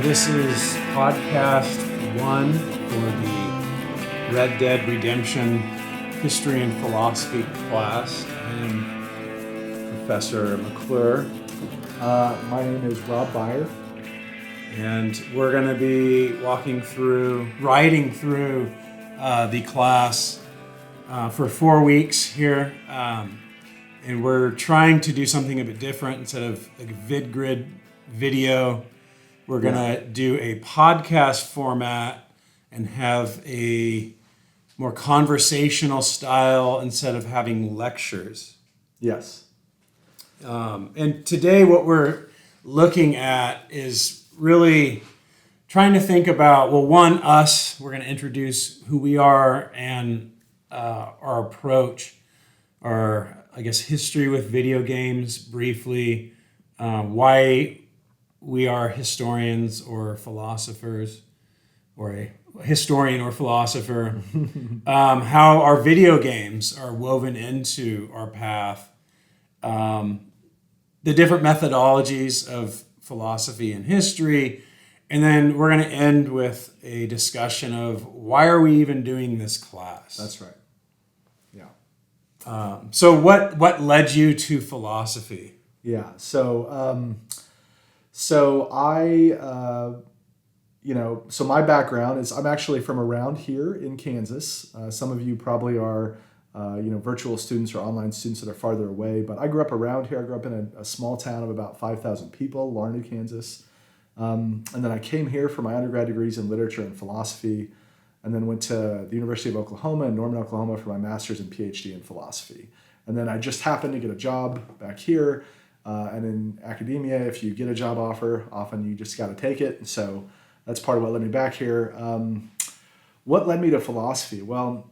This is podcast 1 for the Red Dead Redemption History and Philosophy class. I'm Professor McClure. My name is Rob Byer. And we're going to be riding through the class for 4 weeks here. And we're trying to do something a bit different. Instead of like a VidGrid video, we're going to do a podcast format and have a more conversational style instead of having lectures. Yes. And today what we're looking at is really trying to think about, well, one, us. We're going to introduce who we are and our approach, our, I guess, history with video games briefly, why we are historians or philosophers, or a historian or philosopher, how our video games are woven into our path, the different methodologies of philosophy and history, and then we're going to end with a discussion of why are we even doing this class? That's right. Yeah. So what led you to philosophy? Yeah. So I, so my background is I'm actually from around here in Kansas. Some of you probably are, virtual students or online students that are farther away. But I grew up around here. I grew up in a small town of about 5,000 people, Larned, Kansas. And then I came here for my undergrad degrees in literature and philosophy, and then went to the University of Oklahoma in Norman, Oklahoma for my master's and PhD in philosophy. And then I just happened to get a job back here. And in academia, if you get a job offer, often you just got to take it. And so that's part of what led me back here. What led me to philosophy? Well,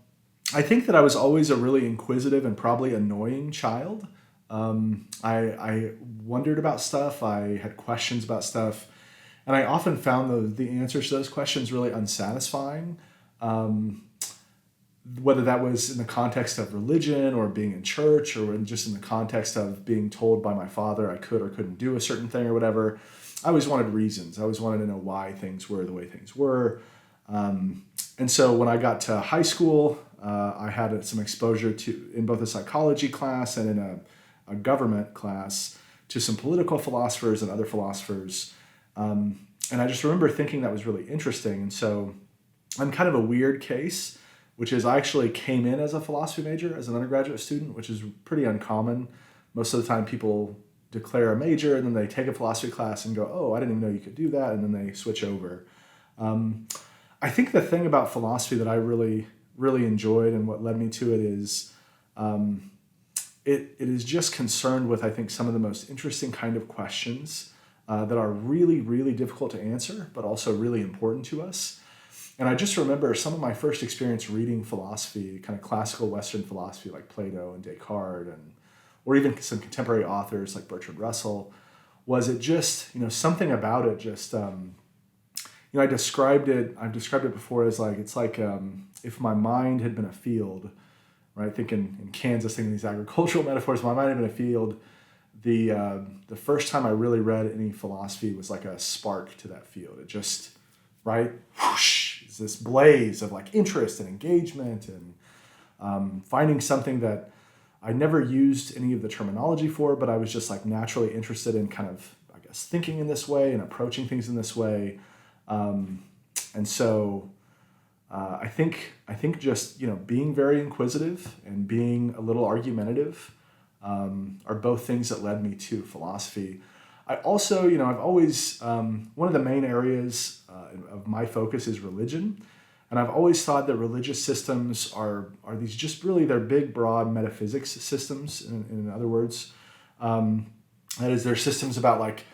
I think that I was always a really inquisitive and probably annoying child. I wondered about stuff. I had questions about stuff. And I often found the answers to those questions really unsatisfying. Whether that was in the context of religion or being in church or just in the context of being told by my father I could or couldn't do a certain thing or whatever. I always wanted reasons. I always wanted to know why things were the way things were. And so when I got to high school, I had some exposure in both a psychology class and in a government class to some political philosophers and other philosophers. And I just remember thinking that was really interesting. And so I'm kind of a weird case, which is I actually came in as a philosophy major as an undergraduate student, which is pretty uncommon. Most of the time people declare a major and then they take a philosophy class and go, oh, I didn't even know you could do that. And then they switch over. I think the thing about philosophy that I really, really enjoyed and what led me to it is it is just concerned with, I think, some of the most interesting kind of questions that are really, really difficult to answer, but also really important to us. And I just remember some of my first experience reading philosophy, kind of classical Western philosophy like Plato and Descartes, or even some contemporary authors like Bertrand Russell, was it just, something about it just, I've described it before as like, it's like if my mind had been a field, right? Thinking in Kansas, thinking these agricultural metaphors, my mind had been a field. The first time I really read any philosophy was like a spark to that field. It just, right? Whoosh, it's this blaze of like interest and engagement and finding something that I never used any of the terminology for, but I was just like naturally interested in kind of, I guess, thinking in this way and approaching things in this way. And so I think just, being very inquisitive and being a little argumentative are both things that led me to philosophy. I also, I've always, one of the main areas of my focus is religion. And I've always thought that religious systems are these just really, they're big, broad metaphysics systems, in other words. That is, they're systems about like,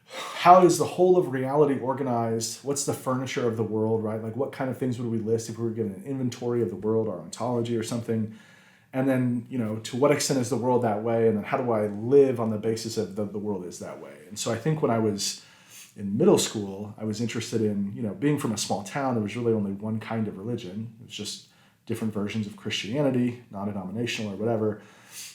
how is the whole of reality organized? What's the furniture of the world, right? Like what kind of things would we list if we were given an inventory of the world or ontology or something? And then, to what extent is the world that way? And then how do I live on the basis of the world is that way? And so I think when I was in middle school, I was interested in, being from a small town, there was really only one kind of religion. It was just different versions of Christianity, non-denominational or whatever.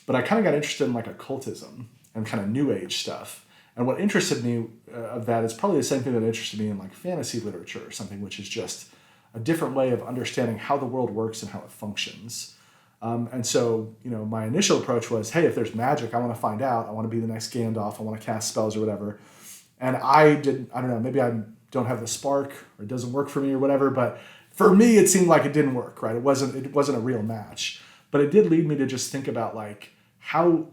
But I kind of got interested in like occultism and kind of New Age stuff. And what interested me of that is probably the same thing that interested me in like fantasy literature or something, which is just a different way of understanding how the world works and how it functions. And so, my initial approach was, hey, if there's magic, I want to find out. I want to be the next Gandalf. I want to cast spells or whatever. And I don't know, maybe I don't have the spark or it doesn't work for me or whatever. But for me, it seemed like it didn't work, right? It wasn't a real match. But it did lead me to just think about like,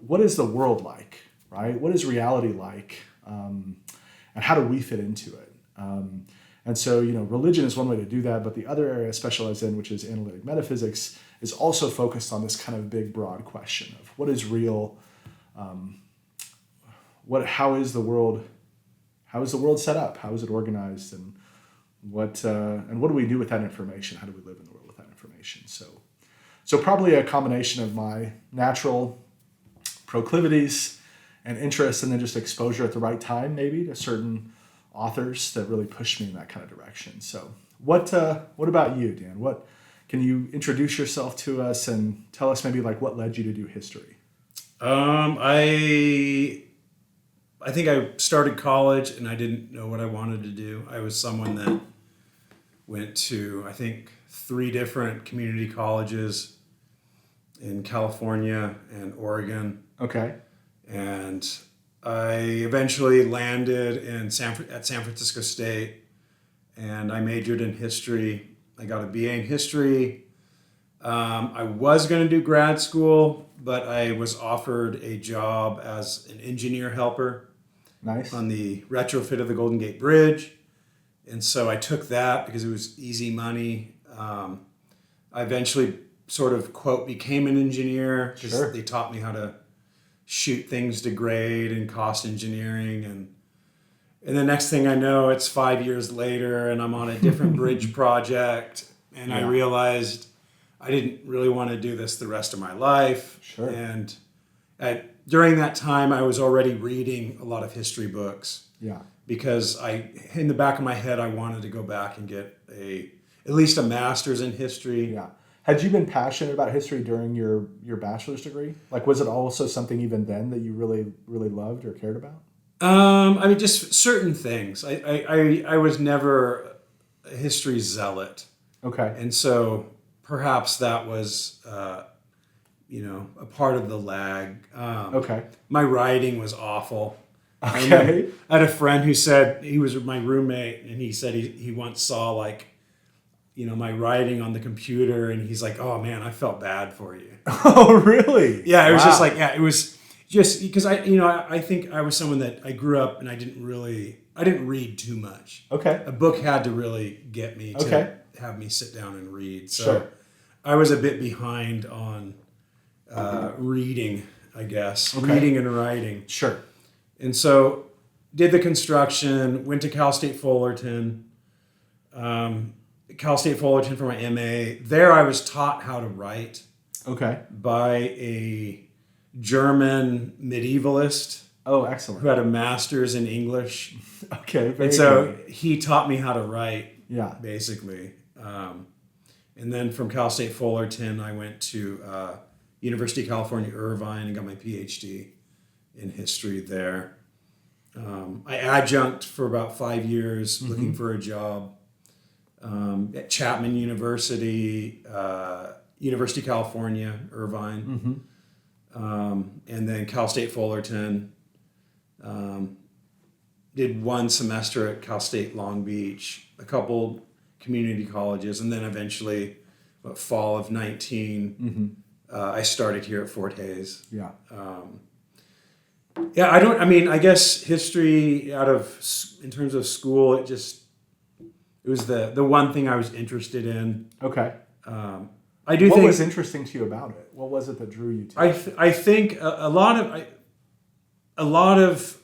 what is the world like, right? What is reality like? And how do we fit into it? And so, religion is one way to do that, but the other area I specialize in, which is analytic metaphysics, is also focused on this kind of big, broad question of what is real, how is the world set up, how is it organized, and what do we do with that information? How do we live in the world with that information? So probably a combination of my natural proclivities and interests, and then just exposure at the right time, maybe to certain authors that really pushed me in that kind of direction. So what about you, Dan? Can you introduce yourself to us and tell us maybe like what led you to do history? I think I started college and I didn't know what I wanted to do. I was someone that went to, I think, 3 different community colleges in California and Oregon. Okay. And I eventually landed at San Francisco State, and I majored in history. I got a BA in history. I was going to do grad school, but I was offered a job as an engineer helper. Nice. On the retrofit of the Golden Gate Bridge. And so I took that because it was easy money. I eventually sort of, quote, became an engineer because they taught me how to shoot things to grade and cost engineering. And the next thing I know, it's 5 years later and I'm on a different bridge project. And I realized I didn't really want to do this the rest of my life. Sure. And during that time, I was already reading a lot of history books. Yeah. Because in the back of my head, I wanted to go back and get at least a master's in history. Yeah. Had you been passionate about history during your bachelor's degree? Like, was it also something even then that you really, really loved or cared about? Just certain things. I was never a history zealot. Okay. And so perhaps that was, a part of the lag. Okay. My writing was awful. Okay. I had a friend who said, he was my roommate, and he said he once saw my writing on the computer, and he's like, oh man, I felt bad for you. Oh, really? Yeah, it was just like, it was just because I think I was someone that I grew up and I didn't read too much. Okay. A book had to really get me to have me sit down and read. So sure. I was a bit behind on reading, I guess. Okay. Reading and writing. Sure. And so did the construction, went to Cal State Fullerton. Cal State Fullerton for my MA. There I was taught how to write. Okay. By a German medievalist. Oh, excellent. Who had a master's in English. Okay. Very and so good. he taught me how to write. Yeah. Basically. And then from Cal State Fullerton, I went to University of California, Irvine, and got my PhD in history there. I adjunct for about 5 years looking for a job at Chapman University, University of California, Irvine, and then Cal State Fullerton. Did 1 semester at Cal State Long Beach, a couple community colleges, and then eventually, fall of 19, I started here at Fort Hays. Yeah. I guess history in terms of school, it was the one thing I was interested in. Okay. I do what think. Was interesting to you about it? What was it that drew you to it? I think a lot of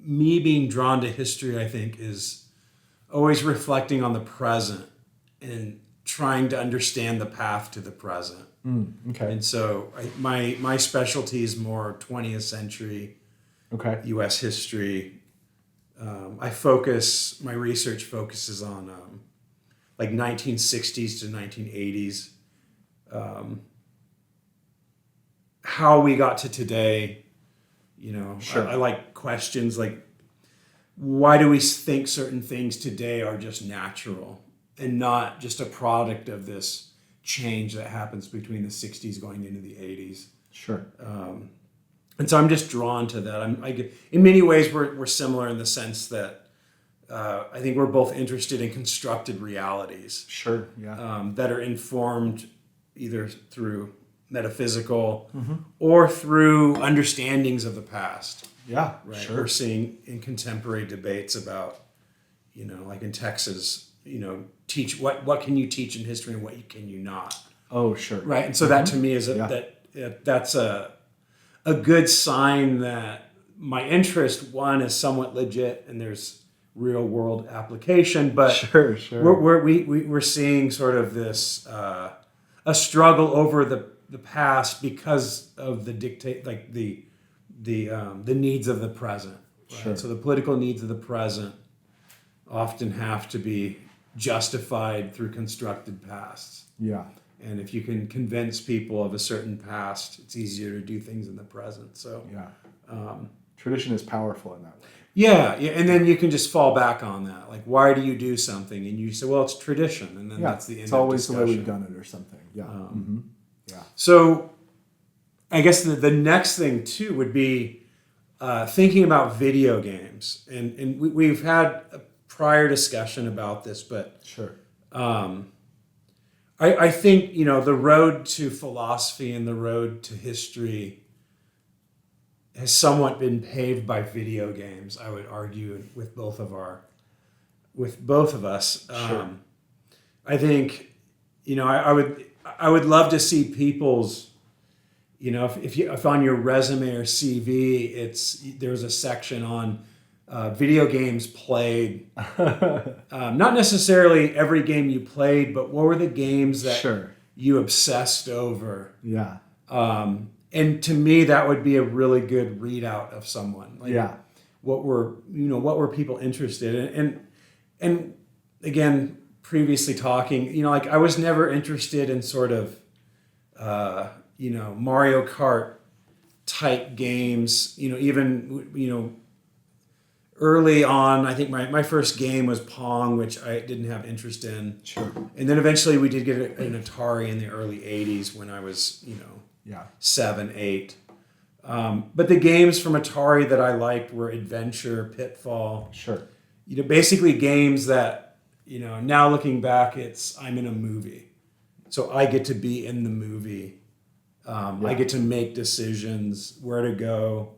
me being drawn to history, I think, is always reflecting on the present and trying to understand the path to the present. Okay. And so my specialty is more 20th century U.S. history. My research focuses on 1960s to 1980s. How we got to today, Sure. I like questions like, why do we think certain things today are just natural and not just a product of this change that happens between the 60s going into the 80s? Sure. And so I'm just drawn to that. In many ways, we're similar in the sense that I think we're both interested in constructed realities. Sure. Yeah. That are informed either through metaphysical or through understandings of the past. Yeah. Right. Sure. We're seeing in contemporary debates about, like in Texas, teach what can you teach in history and what can you not. Oh, sure. Right. And so that to me is that's a good sign that my interest, one, is somewhat legit and there's real world application, but sure. we're seeing sort of this a struggle over the past because of the dictate, like the needs of the present. Right? Sure. So the political needs of the present often have to be justified through constructed pasts. Yeah. And if you can convince people of a certain past, it's easier to do things in the present. So yeah, tradition is powerful in that way. Yeah, and then you can just fall back on that. Like, why do you do something? And you say, well, it's tradition, and then that's the end. It's of always discussion. the way we've done it, or something. Yeah. Yeah. So, I guess the next thing too would be thinking about video games, and we've had a prior discussion about this, but sure. I think the road to philosophy and the road to history has somewhat been paved by video games. I would argue with both of us. Sure. I think I would love to see people's if on your resume or CV there's a section on video games played. Not necessarily every game you played, but what were the games that sure. you obsessed over? Yeah. And to me, that would be a really good readout of someone. Like, yeah. What were people interested in? And again, previously talking, like I was never interested in sort of, Mario Kart type games. Even early on, I think my first game was Pong, which I didn't have interest in. Sure. And then eventually we did get an Atari in the early 80s when I was, 7, 8. But the games from Atari that I liked were Adventure, Pitfall. Sure. Basically games that, now looking back, I'm in a movie. So I get to be in the movie. I get to make decisions, where to go.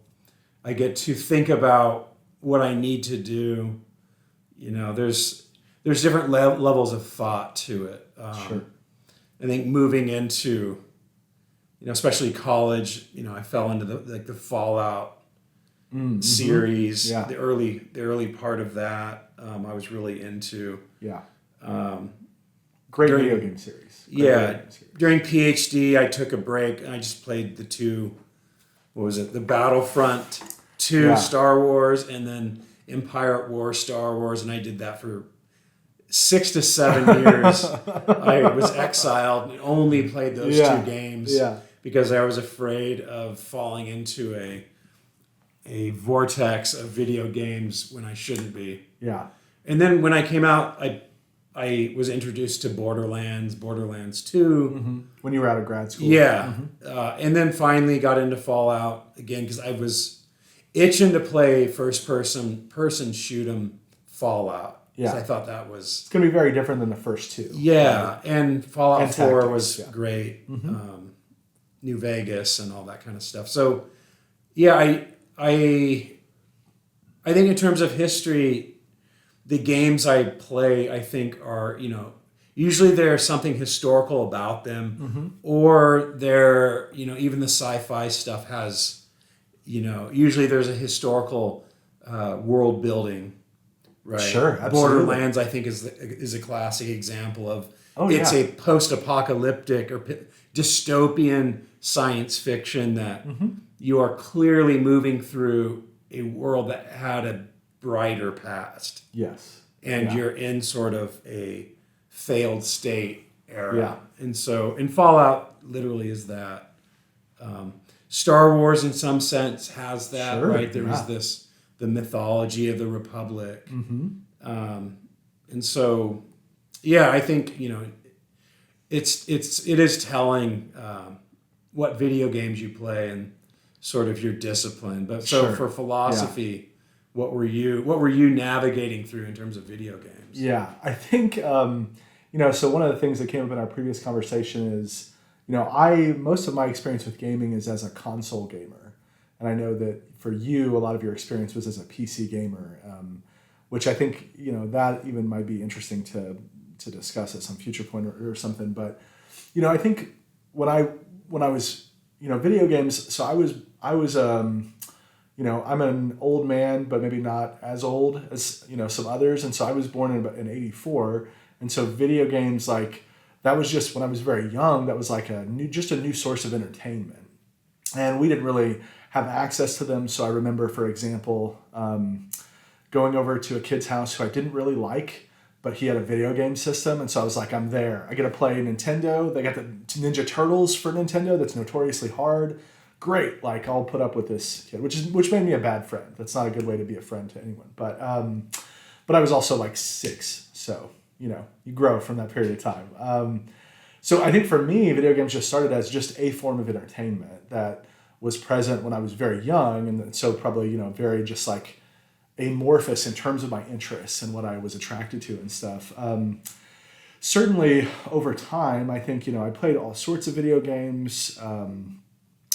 I get to think about what I need to do. There's different levels of thought to it. Sure. I think moving into, especially college, I fell into the Fallout series, Yeah. the early part of that. I was really into. Yeah. Great video game series. During PhD, I took a break and I just played the two. What was it? The Battlefront 2 Star Wars and then Empire at War Star Wars, and I did that for 6 to 7 years. I was exiled and only played those two games because I was afraid of falling into a vortex of video games when I shouldn't be. Yeah. And then when I came out, I was introduced to Borderlands 2. Mm-hmm. When you were out of grad school. Yeah. Mm-hmm. And then finally got into Fallout again because I was itching to play first-person shoot 'em Fallout. Yeah. I thought that was... It's going to be very different than the first two. Yeah. And Fallout 4 tactics, was great. Mm-hmm. New Vegas and all that kind of stuff. So, yeah, I think in terms of history... The games I play, I think, are, usually there's something historical about them, or they're, even the sci-fi stuff has, usually there's a historical world building, right? Sure, absolutely. Borderlands, I think, is a classic example of it's a post-apocalyptic or dystopian science fiction that you are clearly moving through a world that had a brighter past. Yes. And you're in sort of a failed state era. Yeah. And so, and Fallout literally is that. Star Wars in some sense has that, Sure, right? There yeah. was the mythology of the Republic. And so, yeah, I think, it is telling what video games you play and sort of your discipline. But so Sure. for Yeah. philosophy, what were you navigating through in terms of video games? Yeah, I think so one of the things that came up in our previous conversation is, most of my experience with gaming is as a console gamer, and I know that for you, a lot of your experience was as a PC gamer, which I think that even might be interesting to discuss at some future point or something. But I think when I was video games, so I was I'm an old man, but maybe not as old as some others, and so I was born in '84, and so video games like that was just when I was very young. That was like a new source of entertainment, and we didn't really have access to them. So I remember, for example, going over to a kid's house who I didn't really like, but he had a video game system, and so I was like, I'm there. I get to play Nintendo. They got the Ninja Turtles for Nintendo. That's notoriously hard. Great, like I'll put up with this kid, which made me a bad friend. That's not a good way to be a friend to anyone. But I was also like 6, so you grow from that period of time. So I think for me, video games just started as just a form of entertainment that was present when I was very young, and so probably very just like amorphous in terms of my interests and what I was attracted to and stuff. Certainly over time, I think I played all sorts of video games.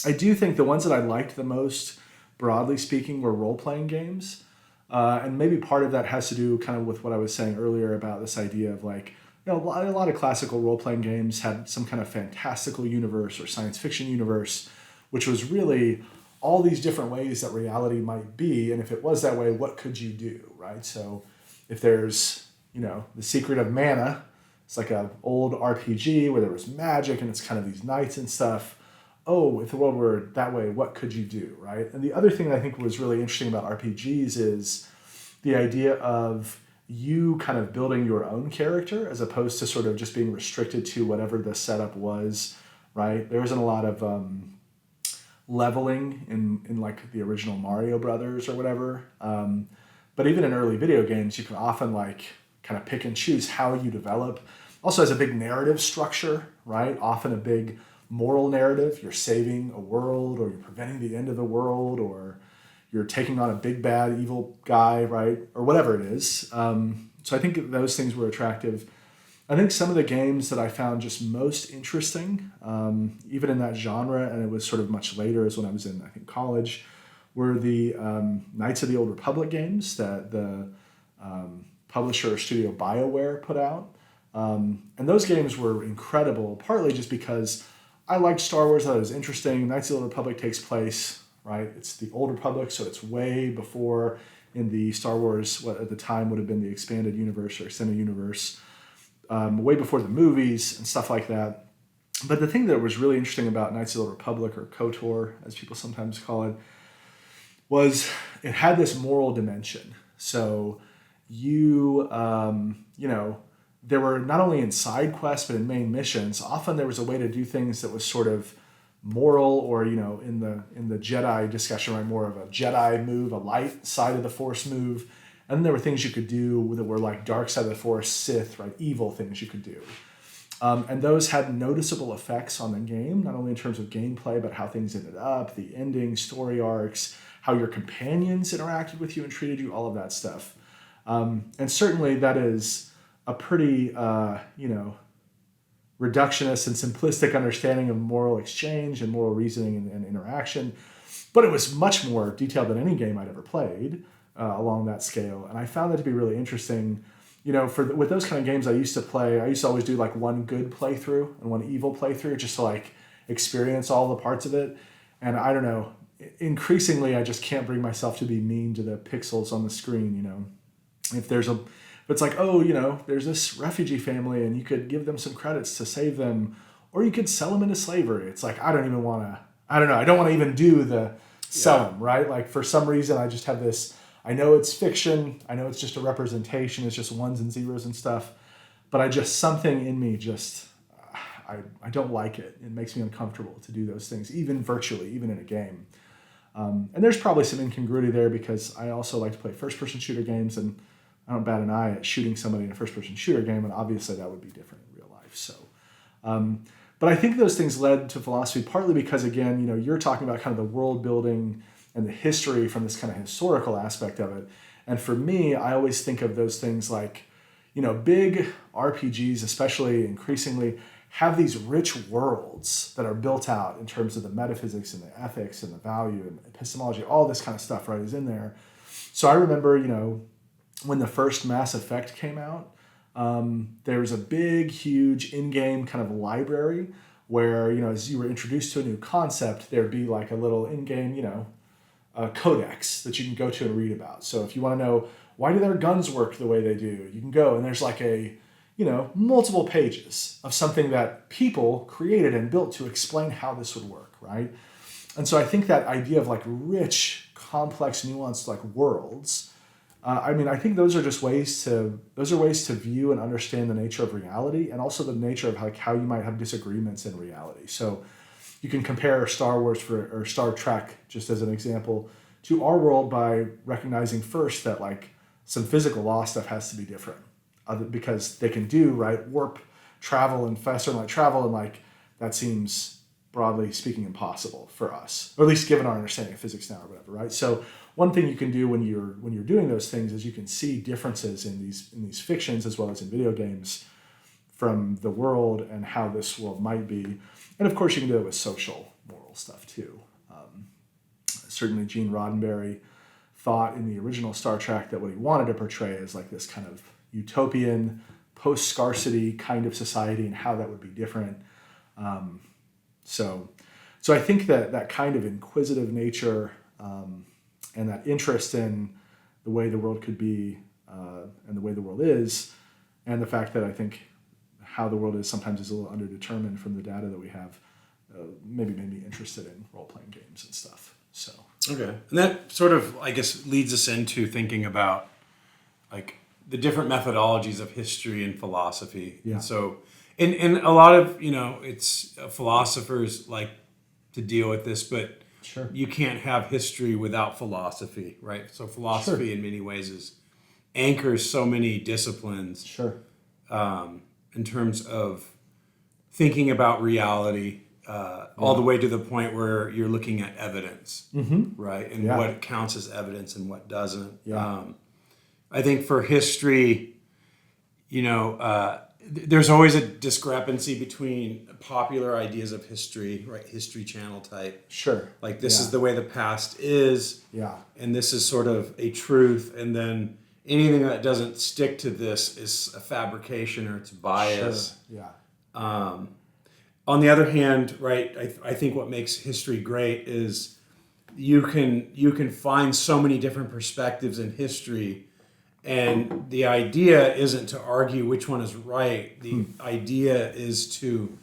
I do think the ones that I liked the most, broadly speaking, were role-playing games. And maybe part of that has to do kind of with what I was saying earlier about this idea of like, a lot of classical role-playing games had some kind of fantastical universe or science fiction universe, which was really all these different ways that reality might be. And if it was that way, what could you do, right? So if there's, The Secret of Mana, it's like an old RPG where there was magic and it's kind of these knights and stuff. Oh, if the world were that way, what could you do, right? And the other thing that I think was really interesting about RPGs is the idea of you kind of building your own character as opposed to sort of just being restricted to whatever the setup was, right? There isn't a lot of leveling in like the original Mario Brothers or whatever. But even in early video games, you can often like kind of pick and choose how you develop. Also has a big narrative structure, right? Often a big moral narrative. You're saving a world, or you're preventing the end of the world, or you're taking on a big bad evil guy, right? Or whatever it is. So I think those things were attractive. I think some of the games that I found just most interesting, even in that genre, and it was sort of much later, as when I was in, I think, college, were the Knights of the Old Republic games that the publisher or studio BioWare put out. And those games were incredible, partly just because I liked Star Wars, I thought it was interesting. Knights of the Old Republic takes place, right? It's the Old Republic, so it's way before in the Star Wars, what at the time would have been the expanded universe or extended universe, way before the movies and stuff like that. But the thing that was really interesting about Knights of the Old Republic, or KOTOR, as people sometimes call it, was it had this moral dimension. So there were not only in side quests, but in main missions, often there was a way to do things that was sort of moral, or, in the Jedi discussion, right, more of a Jedi move, a light side of the Force move. And then there were things you could do that were like dark side of the Force, Sith, right, evil things you could do. And those had noticeable effects on the game, not only in terms of gameplay, but how things ended up, the ending, story arcs, how your companions interacted with you and treated you, all of that stuff. And certainly that is a pretty, reductionist and simplistic understanding of moral exchange and moral reasoning and interaction. But it was much more detailed than any game I'd ever played along that scale. And I found that to be really interesting. With those kind of games I used to always do like one good playthrough and one evil playthrough just to like experience all the parts of it. And I don't know, increasingly I just can't bring myself to be mean to the pixels on the screen, If it's like, there's this refugee family and you could give them some credits to save them, or you could sell them into slavery. It's like, I don't want to even do the sell them, right? Like for some reason I just have this, I know it's fiction, I know it's just a representation, it's just ones and zeros and stuff, but something in me I don't like it. It makes me uncomfortable to do those things, even virtually, even in a game. And there's probably some incongruity there because I also like to play first-person shooter games, and I don't bat an eye at shooting somebody in a first-person shooter game, and obviously that would be different in real life. So, but I think those things led to philosophy partly because, again, you know, you're talking about kind of the world building and the history from this kind of historical aspect of it. And for me, I always think of those things like, you know, big RPGs, especially increasingly, have these rich worlds that are built out in terms of the metaphysics and the ethics and the value and epistemology, all this kind of stuff, right, is in there. So I remember, you know, when the first Mass Effect came out, there was a big, huge in-game kind of library where, you know, as you were introduced to a new concept, there'd be like a little in-game, you know, codex that you can go to and read about. So if you want to know, why do their guns work the way they do, you can go and there's like a, you know, multiple pages of something that people created and built to explain how this would work, right? And so I think that idea of like rich, complex, nuanced like worlds, I mean, I think those are just ways to view and understand the nature of reality and also the nature of like how you might have disagreements in reality. So you can compare Star Wars or Star Trek, just as an example, to our world by recognizing first that like some physical law stuff has to be different because they can do, right, warp travel and faster than light travel, and like that seems, broadly speaking, impossible for us, or at least given our understanding of physics now or whatever, right? So one thing you can do when you're doing those things is you can see differences in these fictions as well as in video games from the world and how this world might be. And of course you can do it with social moral stuff too. Certainly Gene Roddenberry thought in the original Star Trek that what he wanted to portray is like this kind of utopian, post-scarcity kind of society and how that would be different. So I think that kind of inquisitive nature and that interest in the way the world could be and the way the world is, and the fact that I think how the world is sometimes is a little underdetermined from the data that we have, maybe made me interested in role-playing games and stuff. So okay, and that sort of, I guess, leads us into thinking about like the different methodologies of history and philosophy. Yeah. And so, in a lot of, you know, it's philosophers like to deal with this, but sure, you can't have history without philosophy, right? So philosophy sure, in many ways anchors so many disciplines. Sure. In terms of thinking about reality, all the way to the point where you're looking at evidence, right? And what counts as evidence and what doesn't. Yeah. I think for history, you know, there's always a discrepancy between popular ideas of history, right? History Channel type. Sure. Like this is the way the past is. Yeah. And this is sort of a truth. And then anything that doesn't stick to this is a fabrication or it's bias. Sure. Yeah. On the other hand, right, I think what makes history great is you can find so many different perspectives in history, and the idea isn't to argue which one is right. The idea is to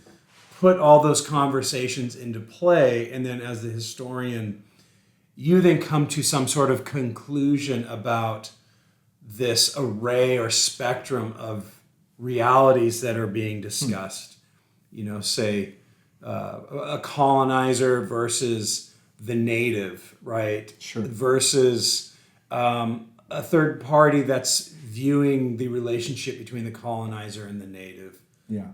put all those conversations into play, and then as the historian, you then come to some sort of conclusion about this array or spectrum of realities that are being discussed. You know, say a colonizer versus the native, right? Sure. Versus a third party that's viewing the relationship between the colonizer and the native. Yeah.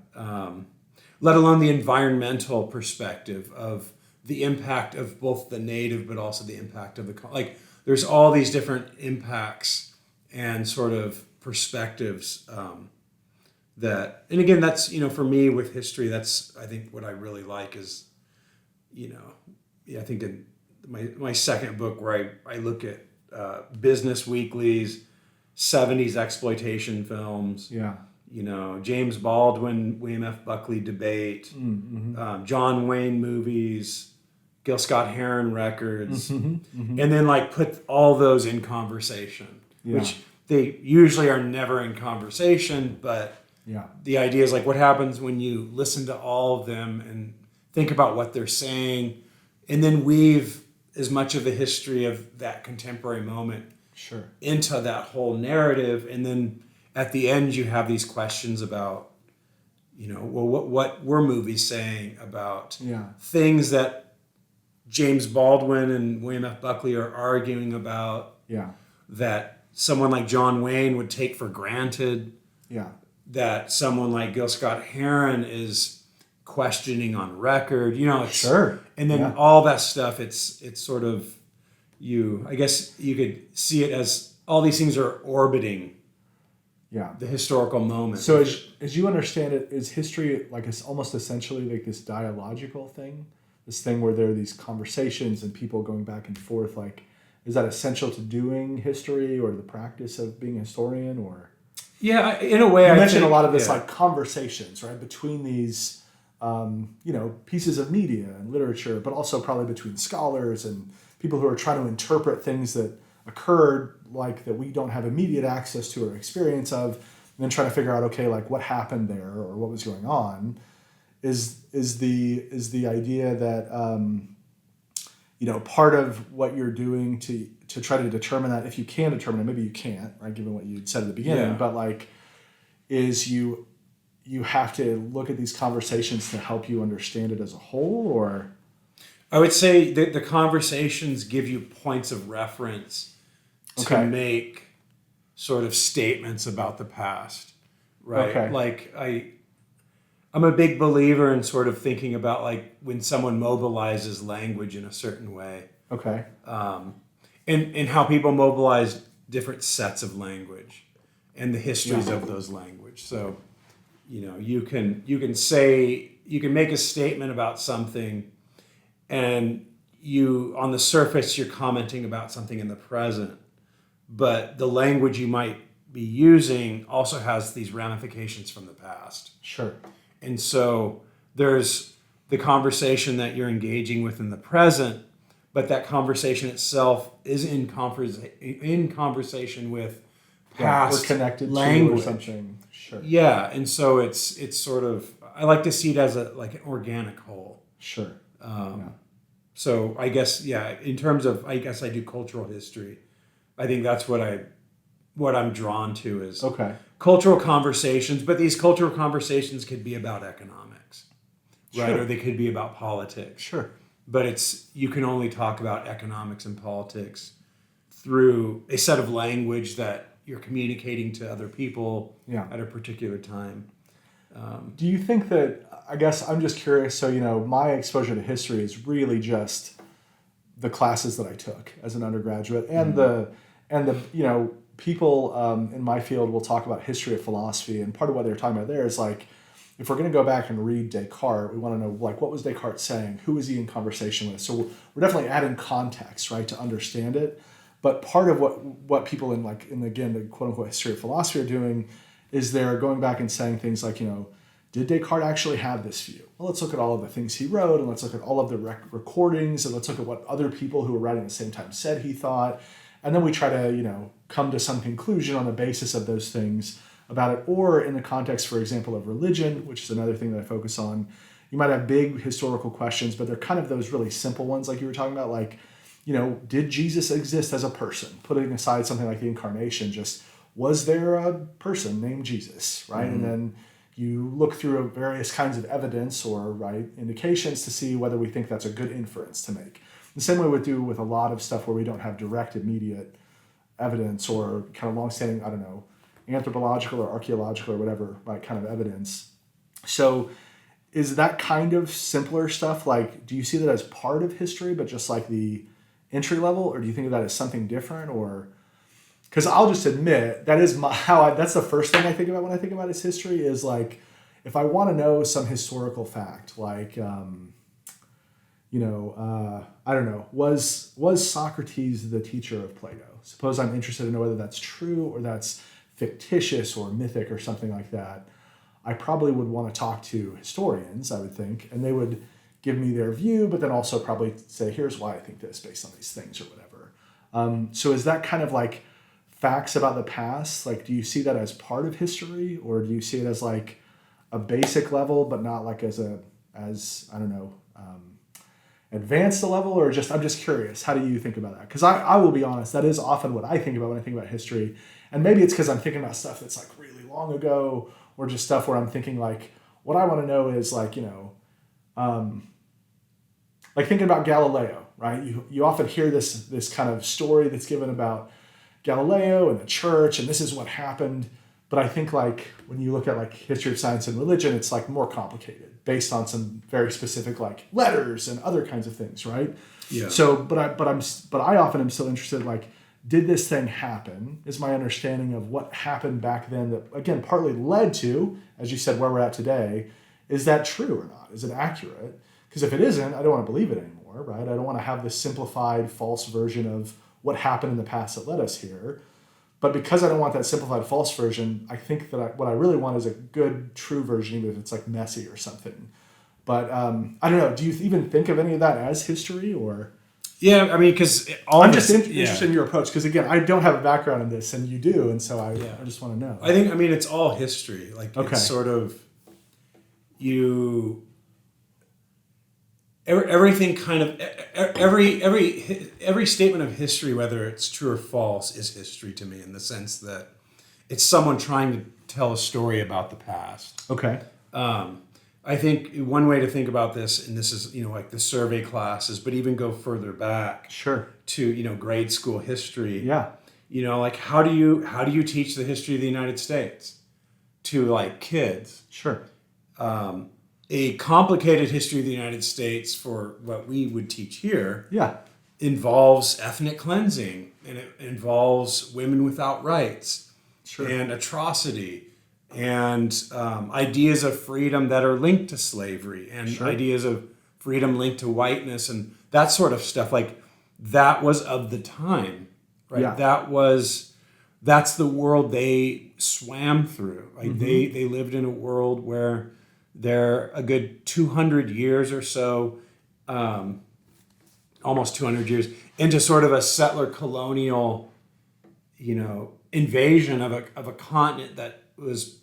Let alone the environmental perspective of the impact of both the native, but also the impact of the like. There's all these different impacts and sort of perspectives. That, and again, that's, you know, for me with history, that's, I think what I really like is, you know, I think in my second book where I look at business weeklies, 70s exploitation films, Yeah. you know, James Baldwin, William F. Buckley debate, John Wayne movies, Gil Scott-Heron records, and then like put all those in conversation, which they usually are never in conversation, but the idea is like what happens when you listen to all of them and think about what they're saying and then weave as much of the history of that contemporary moment into that whole narrative. And then at the end, you have these questions about, well, what were movies saying about Yeah. things that James Baldwin and William F. Buckley are arguing about, Yeah. that someone like John Wayne would take for granted, Yeah. that someone like Gil Scott Heron is questioning on record, it's, Sure. and then Yeah. all that stuff, it's sort of, I guess you could see it as all these things are orbiting Yeah. the historical moment. So as you understand it, is history like it's almost essentially like this dialogical thing, this thing where there are these conversations and people going back and forth? Like, is that essential to doing history or the practice of being a historian? Or Yeah, in a way, you I mentioned think, a lot of this yeah. like conversations, right, between these pieces of media and literature, but also probably between scholars and people who are trying to interpret things that occurred, like that we don't have immediate access to or experience of, and then trying to figure out, okay, like what happened there or what was going on. Is the idea that part of what you're doing to try to determine that, if you can determine it, maybe you can't, right, given what you said at the beginning, Yeah. but like, is you have to look at these conversations to help you understand it as a whole? Or I would say that the conversations give you points of reference to Okay. make sort of statements about the past, right? Okay. Like I'm a big believer in sort of thinking about like when someone mobilizes language in a certain way, Okay. and how people mobilize different sets of language and the histories Yeah. of those language. So, you can make a statement about something, and on the surface you're commenting about something in the present, but the language you might be using also has these ramifications from the past. Sure. And so there's the conversation that you're engaging with in the present, but that conversation itself is in conversation with past Or connected language to or something. Sure. Yeah, and so it's sort of, I like to see it as like an organic whole. Sure. Yeah. So I guess, in terms of, I guess I do cultural history. I think that's what I'm drawn to is Okay. cultural conversations, but these cultural conversations could be about economics, right? Sure. Or they could be about politics. Sure. But you can only talk about economics and politics through a set of language that you're communicating to other people Yeah. at a particular time. Do you think that, I guess I'm just curious, so, my exposure to history is really just the classes that I took as an undergraduate, and the people in my field will talk about history of philosophy, and part of what they're talking about there is like, if we're going to go back and read Descartes, we want to know like what was Descartes saying, who was he in conversation with. So we're definitely adding context, right, to understand it. But part of what people in again the quote unquote history of philosophy are doing is they're going back and saying things like, did Descartes actually have this view? Well, let's look at all of the things he wrote, and let's look at all of the recordings, and let's look at what other people who were writing at the same time said he thought. And then we try to, come to some conclusion on the basis of those things about it. Or in the context, for example, of religion, which is another thing that I focus on, you might have big historical questions, but they're kind of those really simple ones like you were talking about, like, did Jesus exist as a person? Putting aside something like the incarnation, just was there a person named Jesus, right? Mm-hmm. And then you look through various kinds of evidence or indications to see whether we think that's a good inference to make. The same way we do with a lot of stuff where we don't have direct, immediate evidence or kind of longstanding, anthropological or archaeological or whatever, kind of evidence. So is that kind of simpler stuff, like, do you see that as part of history, but just like the entry level, or do you think of that as something different? Or, because I'll just admit that is that's the first thing I think about when I think about his history is like, if I want to know some historical fact, like, I don't know, was Socrates the teacher of Plato? Suppose I'm interested to know whether that's true or that's fictitious or mythic or something like that. I probably would want to talk to historians, I would think, and they would give me their view, but then also probably say, here's why I think this based on these things or whatever. So is that kind of like facts about the past? Like, do you see that as part of history, or do you see it as like a basic level, but not like as advanced a level, or just, I'm just curious, how do you think about that? Because I will be honest, that is often what I think about when I think about history. And maybe it's because I'm thinking about stuff that's like really long ago, or just stuff where I'm thinking like, What I want to know is like, like thinking about Galileo, right? You often hear this kind of story that's given about Galileo and the church, and this is what happened. But I think like when you look at like history of science and religion, it's like more complicated based on some very specific like letters and other kinds of things, right? Yeah. So, but I often am still interested, like, did this thing happen? Is my understanding of what happened back then that, again, partly led to, as you said, where we're at today, is that true or not? Is it accurate? Because if it isn't, I don't want to believe it anymore, right? I don't want to have this simplified, false version of what happened in the past that led us here. But because I don't want that simplified, false version, I think that what I really want is a good, true version, even if it's like messy or something. But I don't know. Do you even think of any of that as history, or? Yeah, I mean, because I'm just interested in your approach, because again, I don't have a background in this, and you do, and so I just want to know. I mean, it's all history. Like, it's sort of everything kind of every statement of history, whether it's true or false, is history to me in the sense that it's someone trying to tell a story about the past. Okay. I think one way to think about this, and this is, like the survey classes, but even go further back Sure. to, grade school history. Yeah. Like how do you teach the history of the United States to like kids? Sure. A complicated history of the United States for what we would teach here involves ethnic cleansing, and it involves women without rights and atrocity and ideas of freedom that are linked to slavery and ideas of freedom linked to whiteness and that sort of stuff. Like that was of the time, right? Yeah. That's the world they swam through. Like they lived in a world where they're a good 200 years or so, almost 200 years into sort of a settler colonial, invasion of a continent that was,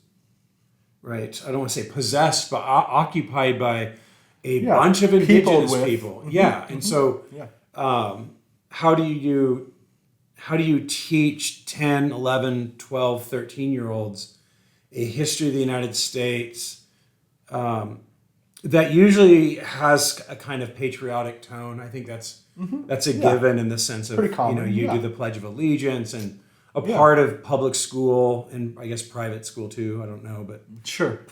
right, I don't want to say possessed, but occupied by a bunch of indigenous people. Yeah. And so how do you teach 10, 11, 12, 13-year-olds a history of the United States that usually has a kind of patriotic tone? I think that's a given in the sense of, you do the Pledge of Allegiance and a part of public school and I guess private school too. I don't know, but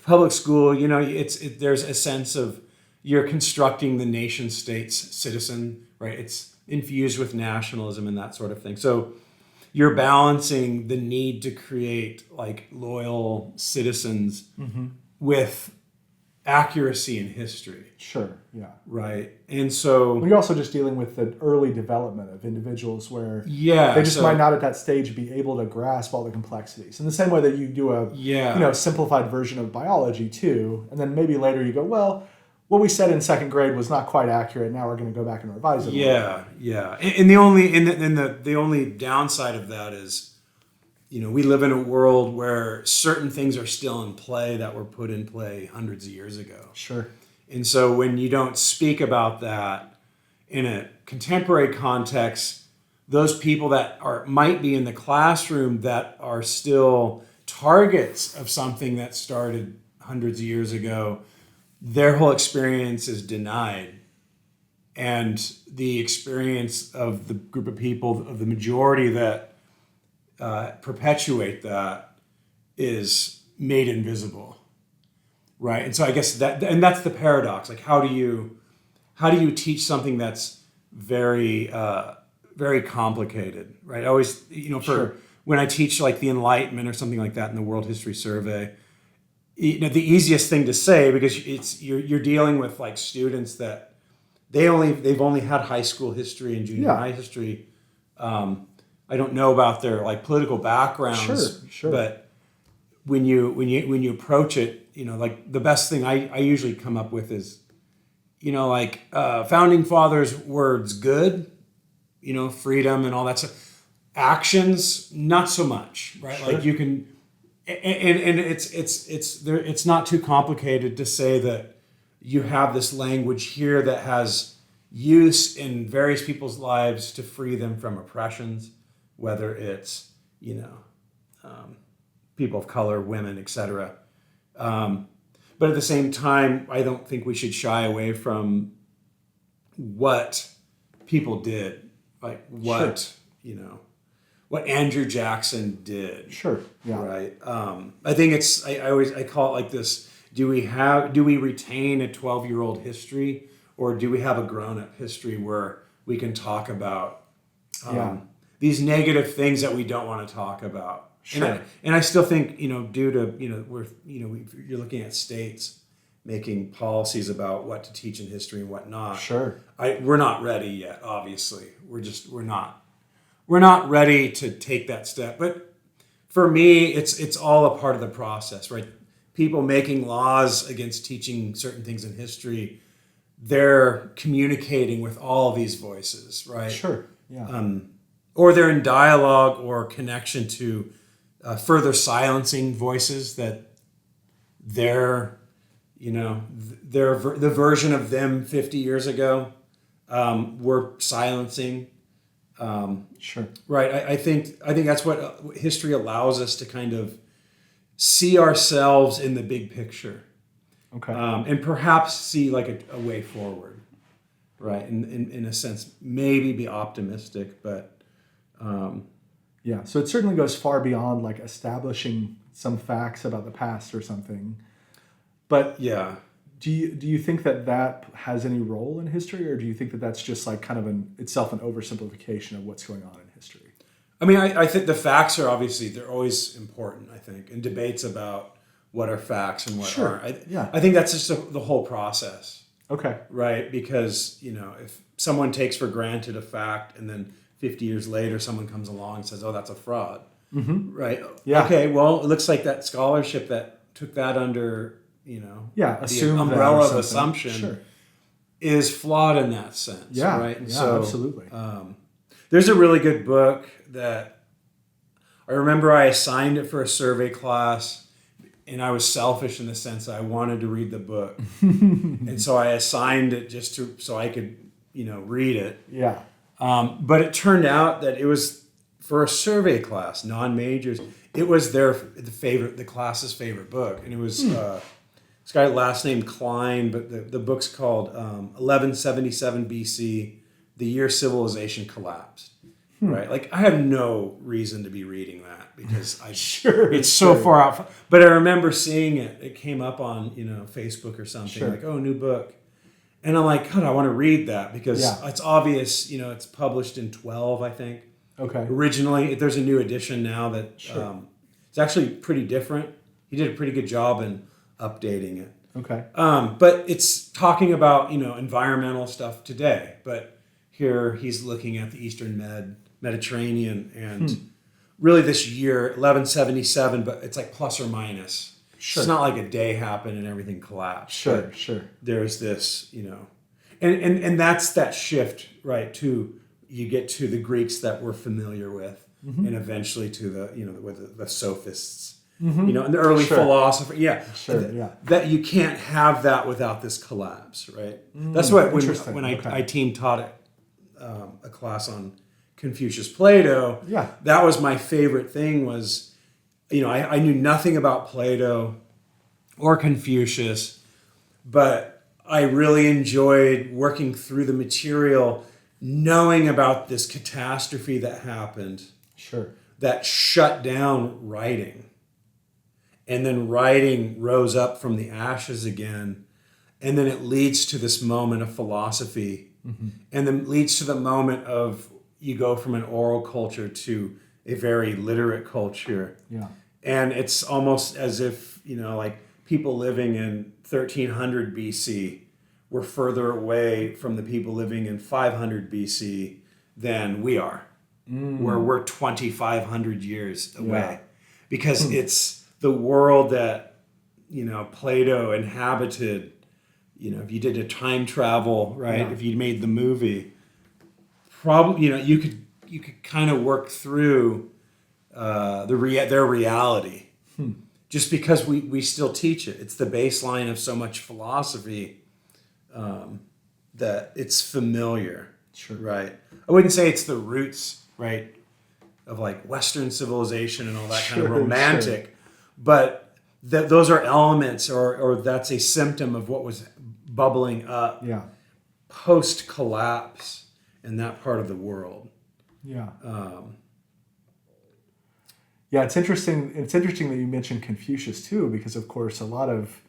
public school, there's a sense of you're constructing the nation state's citizen, right? It's infused with nationalism and that sort of thing. So you're balancing the need to create like loyal citizens with accuracy in history. Sure, yeah. Right. And so you're also just dealing with the early development of individuals where they just might not at that stage be able to grasp all the complexities. In the same way that you do a simplified version of biology too, and then maybe later you go, well, what we said in second grade was not quite accurate. Now we're going to go back and revise it. Yeah. And the only downside of that is, we live in a world where certain things are still in play that were put in play hundreds of years ago. Sure. And so when you don't speak about that in a contemporary context, those people that might be in the classroom that are still targets of something that started hundreds of years ago, their whole experience is denied. And the experience of the group of people, of the majority that perpetuate that, is made invisible, right? And so I guess that's the paradox. Like, how do you teach something that's very very complicated, right? I always, when I teach like the Enlightenment or something like that in the World History Survey, the easiest thing to say, because you're dealing with like students that they've only had high school history and junior high history. I don't know about their like political backgrounds, sure. But when you approach it, like the best thing I usually come up with is, founding fathers' words good, freedom and all that stuff. Actions, not so much, right? Sure. Like you can, and it's not too complicated to say that you have this language here that has use in various people's lives to free them from oppressions, whether it's, people of color, women, etc. But But at the same time, I don't think we should shy away from what people did, like what what Andrew Jackson did. Sure. Yeah. Right. I think I call it like this. Do we retain a 12-year-old history, or do we have a grown-up history where we can talk about these negative things that we don't want to talk about? Sure. And I still think, due to, you're looking at states making policies about what to teach in history and what not. Sure. We're not ready yet, obviously. We're not ready to take that step. But for me, it's all a part of the process, right? People making laws against teaching certain things in history, they're communicating with all these voices, right? Sure. Yeah. Or they're in dialogue or connection to further silencing voices that the version of them 50 years ago were silencing. Sure. Right. I think that's what history allows us to kind of see ourselves in the big picture. Okay. And perhaps see like a way forward. Right. In a sense, maybe be optimistic, but yeah. So it certainly goes far beyond like establishing some facts about the past or something. But yeah. Do you think that has any role in history, or do you think that that's just like kind of itself an oversimplification of what's going on in history? I mean, I think the facts are they're always important, I think, and debates about what are facts and what aren't. I think that's just the whole process. Okay. Right? Because, if someone takes for granted a fact and then 50 years later someone comes along and says, oh, that's a fraud. Mm-hmm. Right? Yeah. Okay, well, it looks like that scholarship that took that under... the umbrella of assumption is flawed in that sense. Yeah, right? And absolutely. There's a really good book that I remember I assigned it for a survey class, and I was selfish in the sense that I wanted to read the book. And so I assigned it just so I could, read it. Yeah. But it turned out that it was for a survey class, non-majors. It was the class's favorite book. And it was... this guy, last name Klein, but the book's called 1177 BC, the year civilization collapsed. Right? Like, I have no reason to be reading that because it's so far out. But I remember seeing it. It came up on Facebook or something, like, oh, new book. And I'm like, God, I want to read that because it's obvious, it's published in 12, I think. Okay. Originally, there's a new edition now that it's actually pretty different. He did a pretty good job in updating it. Okay. But it's talking about, environmental stuff today. But here he's looking at the Eastern Mediterranean and really this year, 1177, but it's like plus or minus. Sure. It's not like a day happened and everything collapsed. Sure. There's this, and that's that shift, right, you get to the Greeks that we're familiar with and eventually to the sophists. And the early philosopher, that you can't have that without this collapse, right? That's what when I team taught a class on Confucius Plato. Yeah, that was my favorite thing. Was I knew nothing about Plato or Confucius, but I really enjoyed working through the material, knowing about this catastrophe that happened. Sure, that shut down writing. And then writing rose up from the ashes again. And then it leads to this moment of philosophy. Mm-hmm. And then leads to the moment of you go from an oral culture to a very literate culture. Yeah. And it's almost as if, like people living in 1300 BC were further away from the people living in 500 BC than we are. Where we're 2,500 years away. Yeah. Because it's the world that, Plato inhabited, if you did a time travel, right? If you made the movie, probably, you could kind of work through their reality. Just because we still teach it. It's the baseline of so much philosophy that it's familiar, right? I wouldn't say it's the roots, right, of like Western civilization and all that kind of romantic. But that those are elements, or that's a symptom of what was bubbling up Yeah. post collapse in that part of the world. Yeah. Yeah, it's interesting. It's interesting that you mentioned Confucius too, because of course a lot of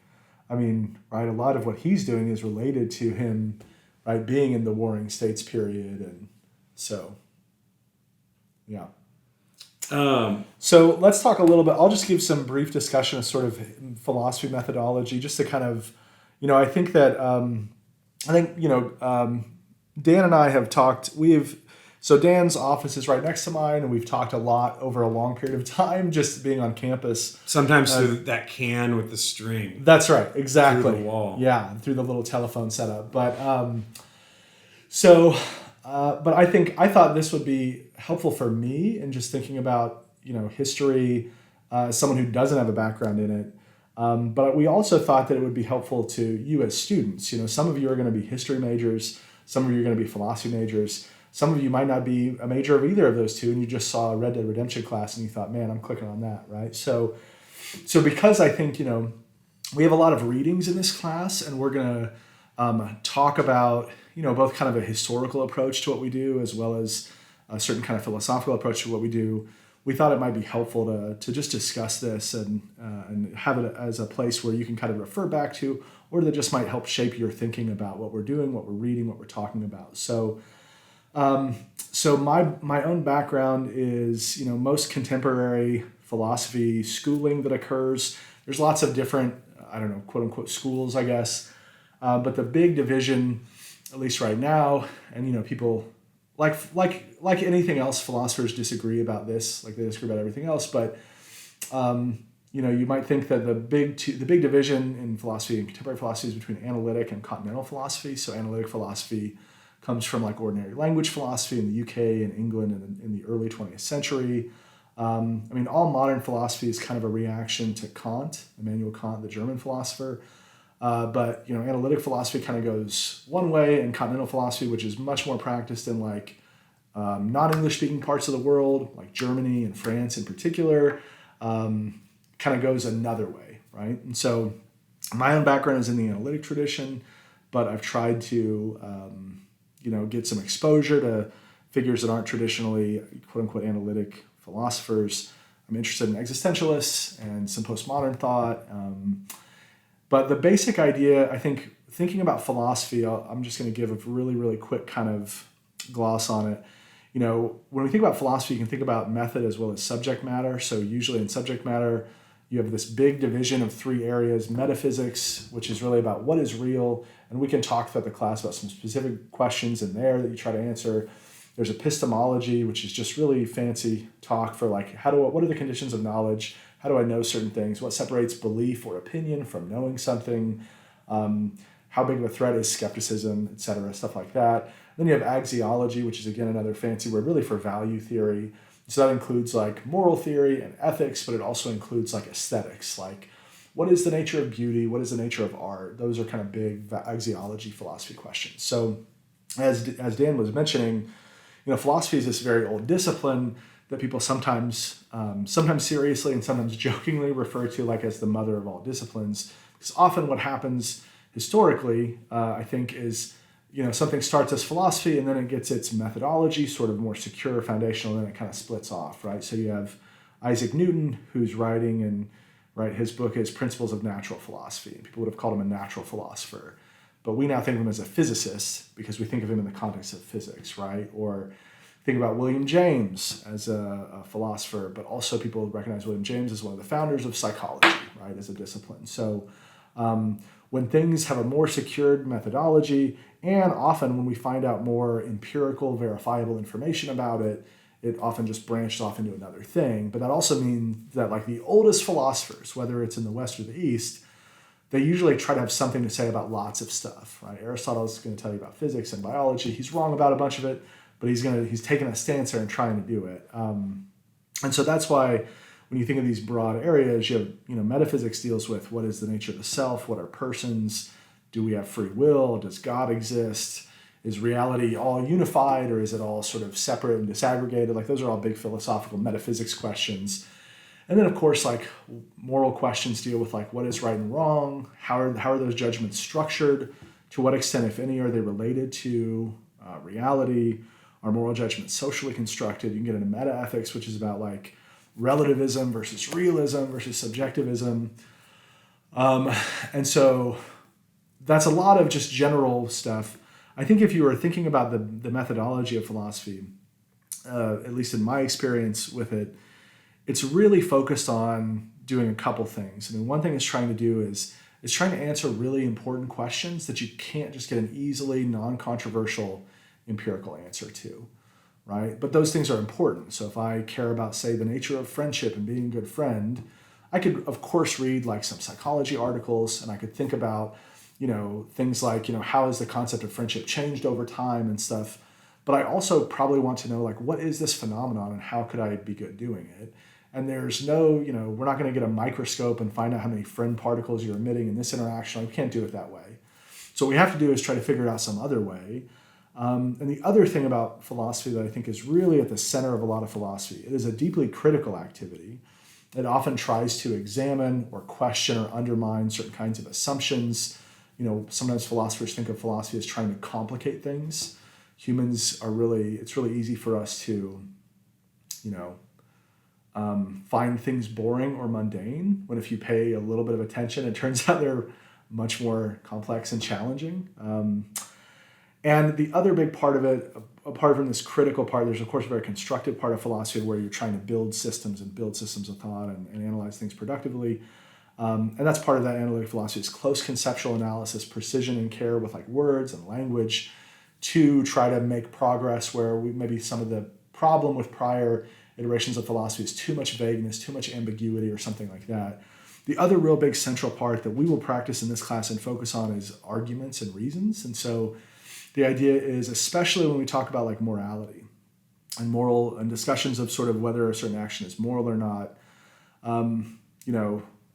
what he's doing is related to him, right, being in the Warring States period, and so, yeah. So let's talk a little bit. I'll just give some brief discussion of sort of philosophy methodology, just to kind of, I think that Dan and I have talked. So Dan's office is right next to mine, and we've talked a lot over a long period of time, just being on campus. Sometimes through that can with the string. That's right, exactly. Through the wall. Yeah, through the little telephone setup. But but I thought this would be helpful for me in just thinking about history as someone who doesn't have a background in it. But we also thought that it would be helpful to you as students. Some of you are going to be history majors, some of you are going to be philosophy majors. Some of you might not be a major of either of those two, and you just saw a Red Dead Redemption class and you thought, man, I'm clicking on that, right? So because I think, we have a lot of readings in this class, and we're going to talk about, both kind of a historical approach to what we do, as well as a certain kind of philosophical approach to what we do. We thought it might be helpful to just discuss this and have it as a place where you can kind of refer back to, or that just might help shape your thinking about what we're doing, what we're reading, what we're talking about. So my own background is, most contemporary philosophy schooling that occurs. There's lots of different, quote unquote schools, I guess. But the big division, at least right now, and, people like anything else, philosophers disagree about this, like they disagree about everything else. But, you might think that the big division in philosophy and contemporary philosophy is between analytic and continental philosophy. So analytic philosophy comes from like ordinary language philosophy in the UK and England in the early 20th century. All modern philosophy is kind of a reaction to Kant, Immanuel Kant, the German philosopher. But analytic philosophy kind of goes one way, and continental philosophy, which is much more practiced in like non-English speaking parts of the world, like Germany and France in particular, kind of goes another way, right? And so my own background is in the analytic tradition, but I've tried to get some exposure to figures that aren't traditionally quote unquote analytic philosophers. I'm interested in existentialists and some postmodern thought. But the basic idea, I think, thinking about philosophy, I'm just going to give a really, really quick kind of gloss on it. When we think about philosophy, you can think about method as well as subject matter. So usually in subject matter, you have this big division of three areas: metaphysics, which is really about what is real. And we can talk throughout the class about some specific questions in there that you try to answer. There's epistemology, which is just really fancy talk for like, what are the conditions of knowledge? How do I know certain things? What separates belief or opinion from knowing something? How big of a threat is skepticism, et cetera, stuff like that. Then you have axiology, which is again another fancy word really for value theory. So that includes like moral theory and ethics, but it also includes like aesthetics, like what is the nature of beauty? What is the nature of art? Those are kind of big axiology philosophy questions. So as Dan was mentioning, philosophy is this very old discipline that people sometimes seriously and sometimes jokingly refer to like as the mother of all disciplines. Because often what happens historically, I think, is something starts as philosophy and then it gets its methodology sort of more secure, foundational, and then it kind of splits off, right? So you have Isaac Newton, who's writing, and his book is Principles of Natural Philosophy. And people would have called him a natural philosopher. But we now think of him as a physicist because we think of him in the context of physics, right? Or think about William James as a philosopher, but also people recognize William James as one of the founders of psychology, right, as a discipline. So when things have a more secured methodology, and often when we find out more empirical, verifiable information about it, it often just branched off into another thing. But that also means that like the oldest philosophers, whether it's in the West or the East, they usually try to have something to say about lots of stuff, right? Aristotle's going to tell you about physics and biology. He's wrong about a bunch of it, but he's taking a stance there and trying to do it. And so that's why when you think of these broad areas, you have, metaphysics deals with what is the nature of the self, what are persons, do we have free will, does God exist, is reality all unified or is it all sort of separate and disaggregated? Like those are all big philosophical metaphysics questions. And then, of course, like moral questions deal with like what is right and wrong, how are those judgments structured, to what extent, if any, are they related to reality, are moral judgments socially constructed. You can get into meta-ethics, which is about like relativism versus realism versus subjectivism. And so that's a lot of just general stuff. I think if you were thinking about the methodology of philosophy, at least in my experience with it, it's really focused on doing a couple things. I mean, one thing it's trying to do is trying to answer really important questions that you can't just get an easily non-controversial empirical answer to, right? But those things are important. So if I care about, say, the nature of friendship and being a good friend, I could, of course, read like some psychology articles, and I could think about, things like, how has the concept of friendship changed over time and stuff. But I also probably want to know, like, what is this phenomenon and how could I be good doing it? And there's no, we're not going to get a microscope and find out how many friend particles you're emitting in this interaction. We can't do it that way. So what we have to do is try to figure it out some other way. And the other thing about philosophy that I think is really at the center of a lot of philosophy, it is a deeply critical activity. It often tries to examine or question or undermine certain kinds of assumptions. Sometimes philosophers think of philosophy as trying to complicate things. Humans it's really easy for us to, find things boring or mundane, when if you pay a little bit of attention, it turns out they're much more complex and challenging. And the other big part of it, apart from this critical part, there's of course a very constructive part of philosophy where you're trying to build systems of thought and analyze things productively. And that's part of that analytic philosophy is close conceptual analysis, precision and care with like words and language to try to make progress where maybe some of the problem with prior iterations of philosophy is too much vagueness, too much ambiguity or something like that. The other real big central part that we will practice in this class and focus on is arguments and reasons. And so the idea is, especially when we talk about like morality and moral and discussions of sort of whether a certain action is moral or not,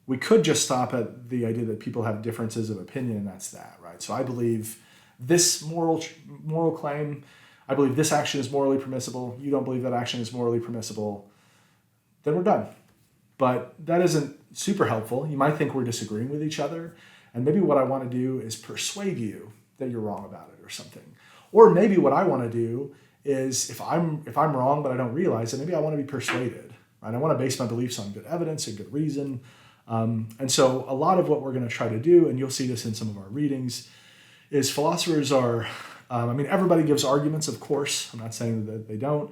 we could just stop at the idea that people have differences of opinion and that's that, right? So I believe this moral claim, I believe this action is morally permissible. You don't believe that action is morally permissible. Then we're done. But that isn't super helpful. You might think we're disagreeing with each other. And maybe what I want to do is persuade you that you're wrong about it or something. Or maybe what I want to do is if I'm wrong but I don't realize it, maybe I want to be persuaded. Right? I want to base my beliefs on good evidence and good reason. And so a lot of what we're going to try to do, and you'll see this in some of our readings, is philosophers are, everybody gives arguments, of course. I'm not saying that they don't.